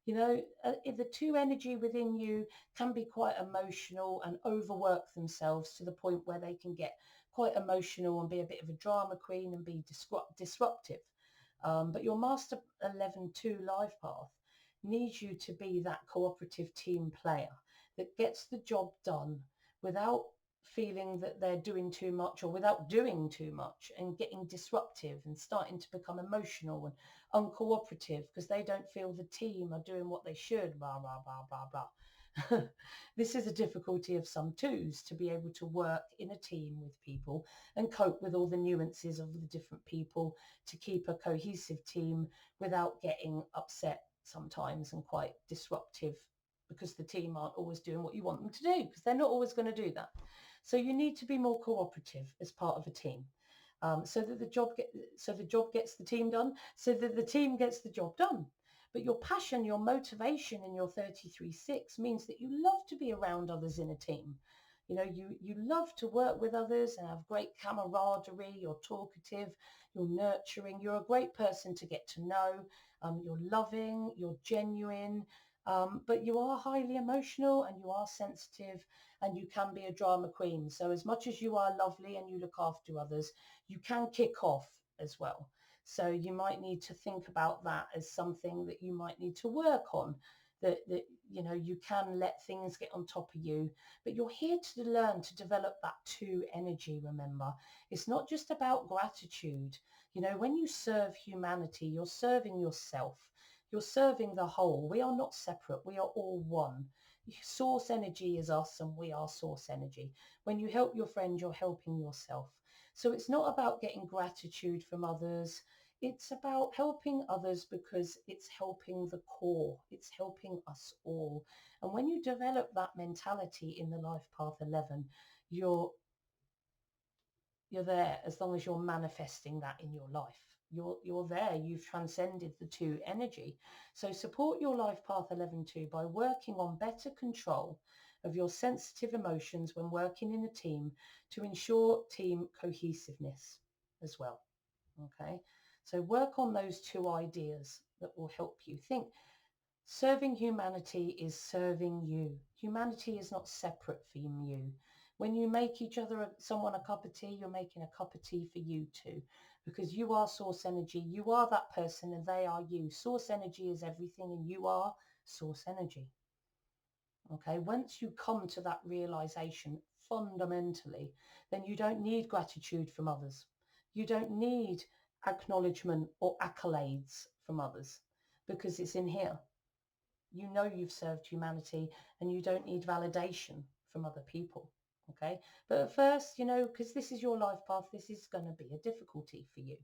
You know, if the two energy within you can be quite emotional and overwork themselves to the point where they can get quite emotional and be a bit of a drama queen and be disruptive. But your Master 11-2 life path needs you to be that cooperative team player that gets the job done without feeling that they're doing too much or without doing too much and getting disruptive and starting to become emotional and uncooperative because they don't feel the team are doing what they should, blah, blah, blah, blah, blah. This is a difficulty of some twos, to be able to work in a team with people and cope with all the nuances of the different people to keep a cohesive team without getting upset sometimes and quite disruptive because the team aren't always doing what you want them to do, because they're not always going to do that. So you need to be more cooperative as part of a team, so that the job gets the team done, so that the team gets the job done. But your passion, your motivation in your 33-6 means that you love to be around others in a team. You know, you love to work with others and have great camaraderie. You're talkative, you're nurturing, you're a great person to get to know. You're loving, you're genuine, but you are highly emotional and you are sensitive and you can be a drama queen. So as much as you are lovely and you look after others, you can kick off as well. So you might need to think about that as something that you might need to work on, that you know, you can let things get on top of you, but you're here to learn to develop that two energy. Remember, it's not just about gratitude. You know, when you serve humanity, you're serving yourself, you're serving the whole. We are not separate, we are all one. Source energy is us and we are source energy. When you help your friend, you're helping yourself. So it's not about getting gratitude from others. It's about helping others because it's helping the core. It's helping us all. And when you develop that mentality in the Life Path 11, you're there as long as you're manifesting that in your life. You're there. You've transcended the two energy. So support your Life Path 11 too by working on better control of your sensitive emotions when working in a team to ensure team cohesiveness as well. Okay, so work on those two ideas that will help you think. Serving humanity is serving you. Humanity is not separate from you. When you make someone a cup of tea, you're making a cup of tea for you too, because you are source energy. You are that person and they are you. Source energy is everything and you are source energy. Okay, once you come to that realization fundamentally, then you don't need gratitude from others. You don't need acknowledgement or accolades from others because it's in here. You know you've served humanity and you don't need validation from other people. Okay, but at first, you know, because this is your life path, this is going to be a difficulty for you.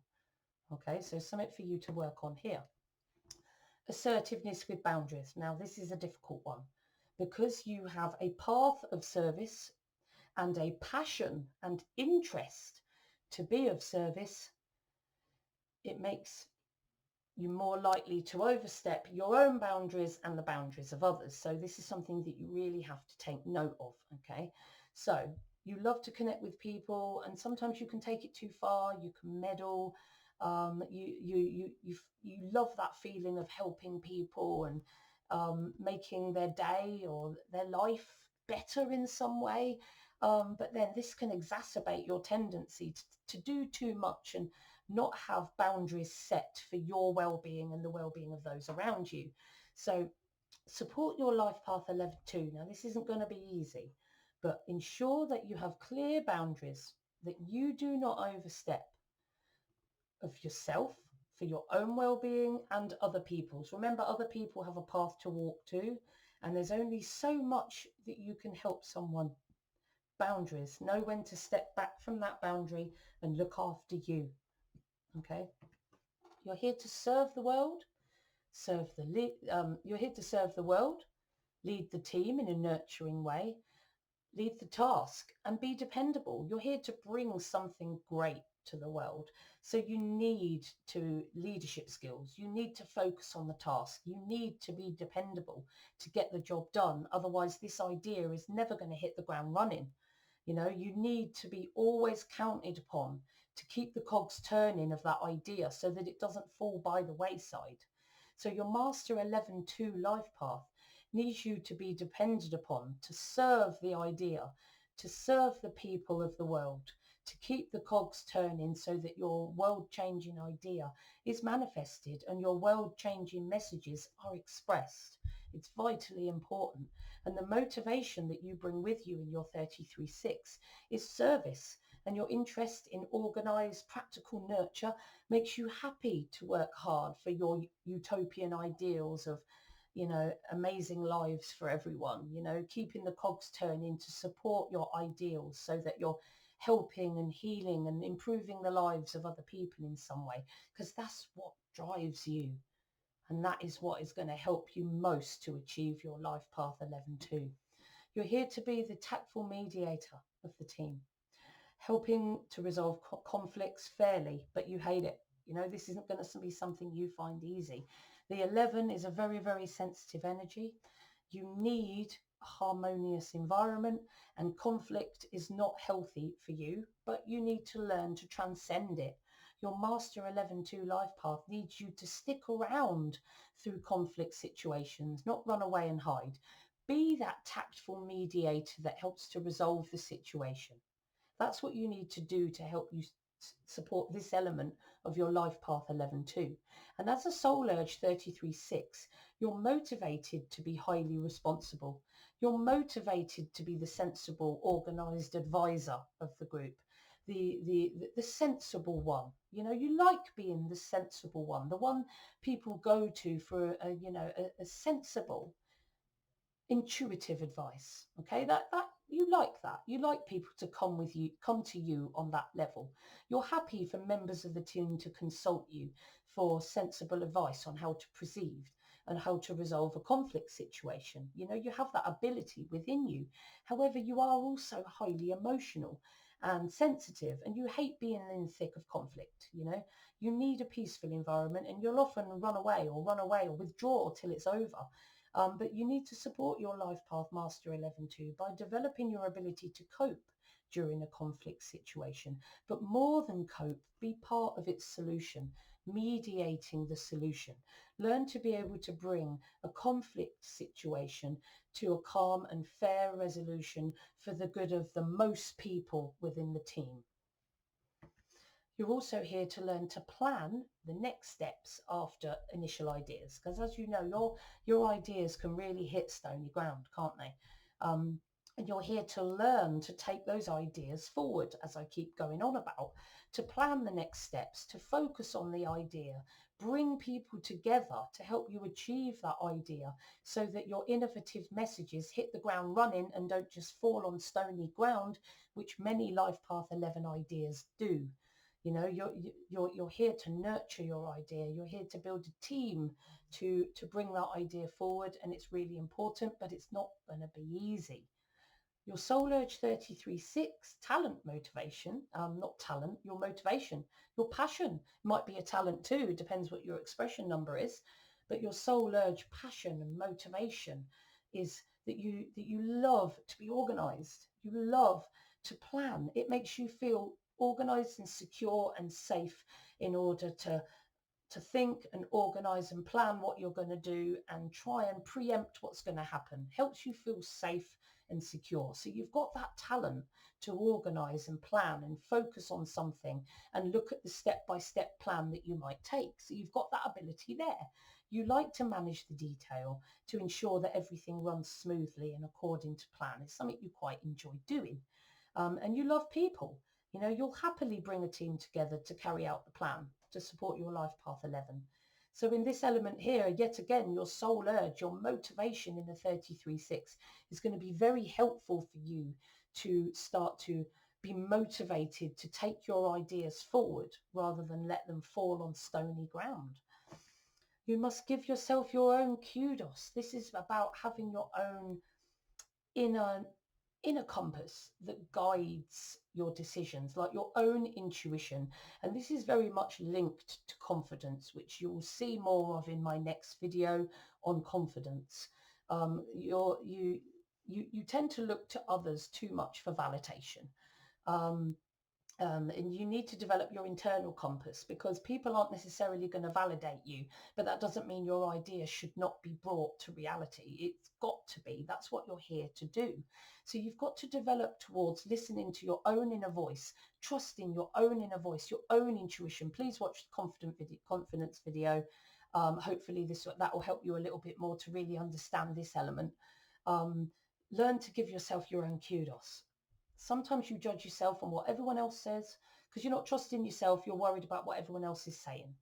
Okay, so something for you to work on here. Assertiveness with boundaries. Now, this is a difficult one because you have a path of service and a passion and interest to be of service. It makes you more likely to overstep your own boundaries and the boundaries of others. So this is something that you really have to take note of. Okay, so you love to connect with people and sometimes you can take it too far. You can meddle. You love that feeling of helping people and making their day or their life better in some way. But then this can exacerbate your tendency to do too much and not have boundaries set for your well-being and the well-being of those around you. So support your life path 11 too. Now, this isn't going to be easy, but ensure that you have clear boundaries, that you do not overstep of yourself for your own well-being and other people's. Remember, other people have a path to walk to, and there's only so much that you can help someone. Boundaries. Know when to step back from that boundary and look after you. Okay, you're here to serve the world, you're here to serve the world, lead the team in a nurturing way, lead the task and be dependable. You're here to bring something great to the world. So you need leadership skills. You need to focus on the task. You need to be dependable to get the job done. Otherwise, this idea is never going to hit the ground running. You know, you need to be always counted upon to keep the cogs turning of that idea so that it doesn't fall by the wayside. So your Master 11.2 life path needs you to be depended upon to serve the idea, to serve the people of the world, to keep the cogs turning so that your world-changing idea is manifested and your world-changing messages are expressed. It's vitally important. And the motivation that you bring with you in your 33.6 is service, and your interest in organised practical nurture makes you happy to work hard for your utopian ideals of, you know, amazing lives for everyone, you know, keeping the cogs turning to support your ideals so that you're helping and healing and improving the lives of other people in some way, because that's what drives you. And that is what is going to help you most to achieve your life path 11 too. You're here to be the tactful mediator of the team, helping to resolve conflicts fairly, but you hate it. You know, this isn't going to be something you find easy. The 11 is a very, very sensitive energy. You need a harmonious environment, and conflict is not healthy for you, but you need to learn to transcend it. Your Master 11.2 life path needs you to stick around through conflict situations, not run away and hide. Be that tactful mediator that helps to resolve the situation. That's what you need to do to help you support this element of your life path 11 too. And as a soul urge 33-6, you're motivated to be highly responsible. You're motivated to be the sensible, organized advisor of the group, the sensible one. You know, you like being the sensible one, the one people go to for a sensible, intuitive advice. Okay, that you like that. You like people to come to you on that level. You're happy for members of the team to consult you for sensible advice on how to proceed and how to resolve a conflict situation. You know, you have that ability within you. However, you are also highly emotional and sensitive, and you hate being in the thick of conflict. You know, you need a peaceful environment, and you'll often run away or withdraw till it's over. But you need to support your Life Path Master 11 too by developing your ability to cope during a conflict situation. But more than cope, be part of its solution, mediating the solution. Learn to be able to bring a conflict situation to a calm and fair resolution for the good of the most people within the team. You're also here to learn to plan the next steps after initial ideas, because as you know, your ideas can really hit stony ground, can't they? And you're here to learn to take those ideas forward, as I keep going on about, to plan the next steps, to focus on the idea, bring people together to help you achieve that idea so that your innovative messages hit the ground running and don't just fall on stony ground, which many Life Path 11 ideas do. You know, you're here to nurture your idea. You're here to build a team to bring that idea forward, and it's really important, but it's not going to be easy. Your Soul Urge 33-6, talent motivation, not talent, your motivation, your passion might be a talent too, depends what your expression number is, but your Soul Urge passion and motivation is that you love to be organized. You love to plan. It makes you feel organized and secure and safe in order to think and organize and plan what you're going to do and try and preempt what's going to happen. Helps you feel safe and secure. So you've got that talent to organize and plan and focus on something and look at the step-by-step plan that you might take. So you've got that ability there. You like to manage the detail to ensure that everything runs smoothly and according to plan. It's something you quite enjoy doing. And you love people. You know, you'll happily bring a team together to carry out the plan to support your Life Path 11. So in this element here, yet again, your soul urge, your motivation in the 33-6 is going to be very helpful for you to start to be motivated to take your ideas forward rather than let them fall on stony ground. You must give yourself your own kudos. This is about having your own inner compass that guides your decisions, like your own intuition. And this is very much linked to confidence, which you will see more of in my next video on confidence. You tend to look to others too much for validation. And you need to develop your internal compass, because people aren't necessarily going to validate you, but that doesn't mean your idea should not be brought to reality. It's got to be. That's what you're here to do. So you've got to develop towards listening to your own inner voice, trusting your own inner voice, your own intuition. Please watch the confidence video. Hopefully that will help you a little bit more to really understand this element. Learn to give yourself your own kudos. Sometimes you judge yourself on what everyone else says because you're not trusting yourself. You're worried about what everyone else is saying.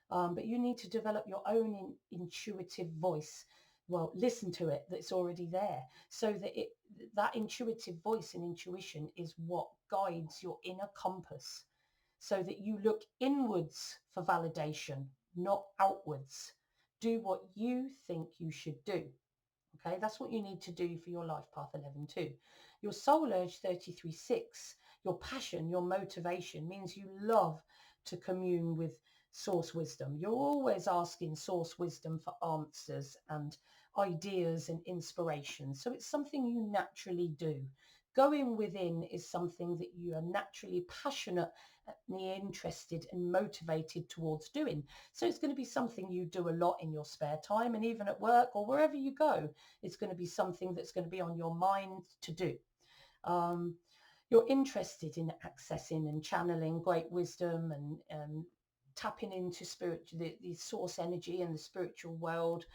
But you need to develop your own intuitive voice. Well, listen to it, that's already there, so that that intuitive voice and intuition is what guides your inner compass, so that you look inwards for validation, not outwards. Do what you think you should do. Okay, that's what you need to do for your Life Path 11 too. Your Soul Urge 33-6, your passion, your motivation means you love to commune with source wisdom. You're always asking source wisdom for answers and ideas and inspiration. So it's something you naturally do. Going within is something that you are naturally passionately interested and motivated towards doing. So it's going to be something you do a lot in your spare time, and even at work or wherever you go, it's going to be something that's going to be on your mind to do. you're interested in accessing and channeling great wisdom and tapping into the source energy and the spiritual world,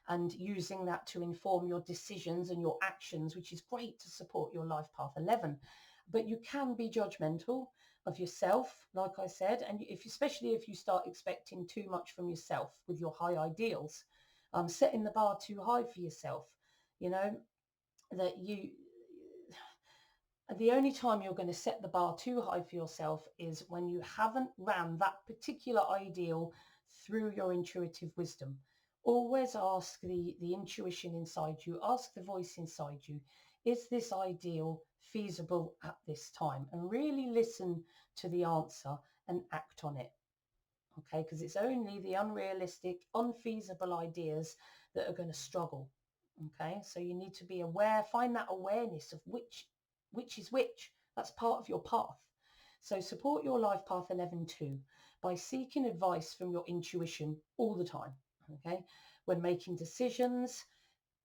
and using that to inform your decisions and your actions, which is great to support your life path 11. But you can be judgmental of yourself, like I said, and especially if you start expecting too much from yourself with your high ideals, setting the bar too high for yourself, you know, that the only time you're going to set the bar too high for yourself is when you haven't ran that particular ideal through your intuitive wisdom. Always ask the intuition inside you, ask the voice inside you, is this ideal feasible at this time? And really listen to the answer and act on it. Okay, because it's only the unrealistic, unfeasible ideas that are going to struggle. Okay, so you need to be aware, find that awareness of which is which. That's part of your path. So support your life path 11 too by seeking advice from your intuition all the time. Okay, when making decisions,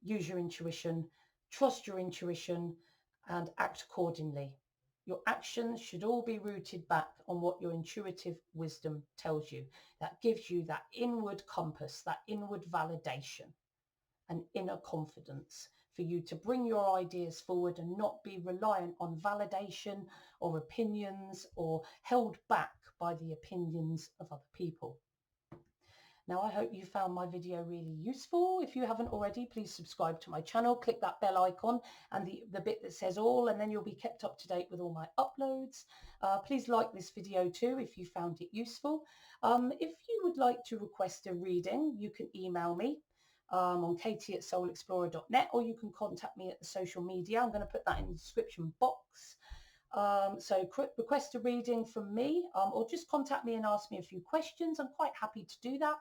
use your intuition, trust your intuition, and act accordingly. Your actions should all be rooted back on what your intuitive wisdom tells you. That gives you that inward compass, that inward validation and inner confidence for you to bring your ideas forward and not be reliant on validation or opinions or held back by the opinions of other people. Now, I hope you found my video really useful. If you haven't already, please subscribe to my channel, click that bell icon and the bit that says all, and then you'll be kept up to date with all my uploads. Please like this video too if you found it useful. If you would like to request a reading, you can email me on katie@soulexplorer.net, or you can contact me at the social media. I'm going to put that in the description box. So request a reading from me, or just contact me and ask me a few questions. I'm quite happy to do that.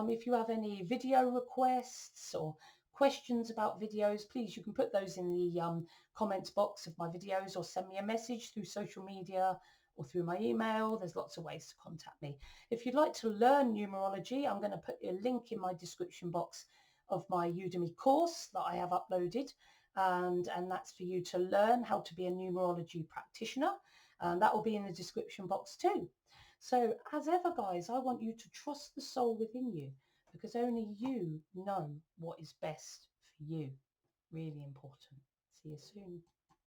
If you have any video requests or questions about videos, please, you can put those in the comments box of my videos, or send me a message through social media or through my email. There's lots of ways to contact me. If you'd like to learn numerology, I'm going to put a link in my description box of my Udemy course that I have uploaded. And that's for you to learn how to be a numerology practitioner. And that will be in the description box too. So as ever, guys, I want you to trust the soul within you, because only you know what is best for you. Really important. See you soon.